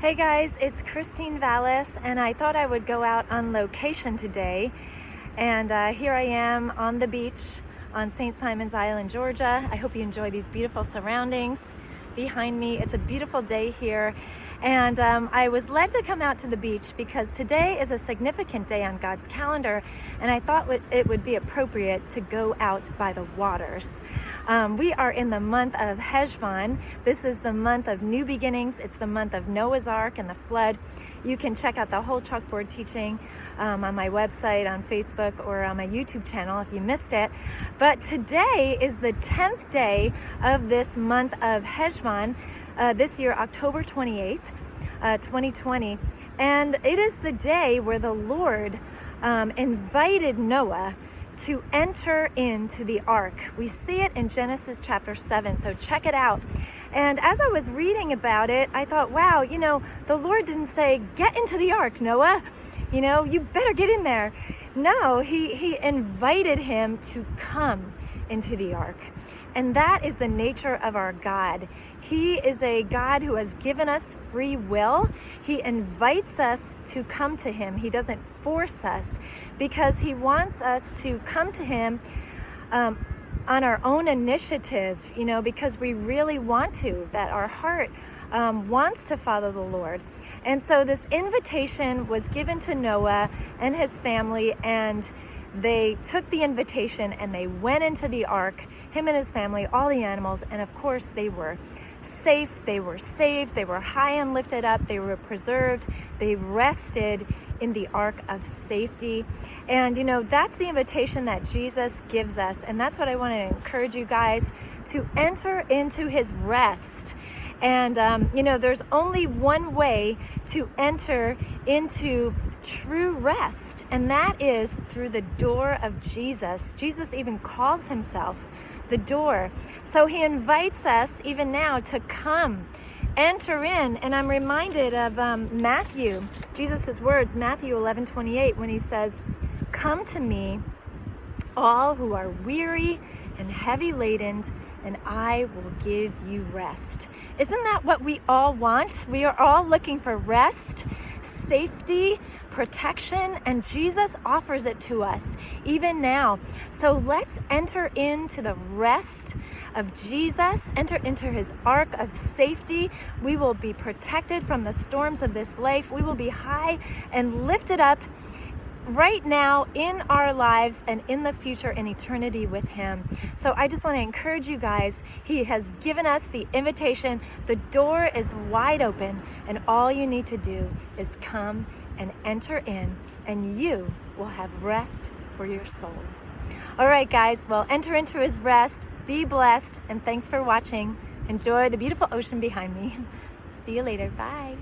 Hey guys, it's Christine Vales, and I thought I would go out on location today. And here I am on the beach on St. Simon's Island, Georgia. I hope you enjoy these beautiful surroundings behind me. It's a beautiful day here. And I was led to come out to the beach because today is a significant day on God's calendar, and I thought it would be appropriate to go out by the waters. We are in the month of Cheshvan. This is the month of new beginnings. It's the month of Noah's Ark and the flood. You can check out the whole chalkboard teaching on my website, on Facebook, or on my YouTube channel if you missed it. But today is the 10th day of this month of Cheshvan, this year, October 28th, 2020. And it is the day where the Lord invited Noah to enter into the ark. We see it in Genesis chapter 7, so check it out. And as I was reading about it, I thought, wow, the Lord didn't say, get into the ark, Noah. You better get in there. No, he invited him to come into the ark. And that is the nature of our God. He is a God who has given us free will. He invites us to come to him. He doesn't force us, because he wants us to come to him on our own initiative, because we really want to, that our heart wants to follow the Lord. And so this invitation was given to Noah and his family, and they took the invitation and they went into the ark, him and his family, all the animals, and of course they were safe, they were saved, they were high and lifted up, they were preserved, they rested in the ark of safety. And that's the invitation that Jesus gives us, and that's what I want to encourage you guys to enter into his rest. And there's only one way to enter into true rest, and that is through the door of Jesus. Jesus even calls himself the door. So he invites us even now to come, enter in. And I'm reminded of Matthew, Jesus' words, Matthew 11:28, when he says, "Come to me, all who are weary and heavy laden, and I will give you rest." Isn't that what we all want? We are all looking for rest, safety, protection, and Jesus offers it to us even now. So let's enter into the rest of Jesus, enter into his ark of safety. We will be protected from the storms of this life. We will be high and lifted up right now in our lives and in the future in eternity with him. So I just want to encourage you guys. He has given us the invitation. The door is wide open, and all you need to do is come and enter in, and you will have rest for your souls. All right, guys, well, enter into his rest. Be blessed, and thanks for watching. Enjoy the beautiful ocean behind me. See you later. Bye.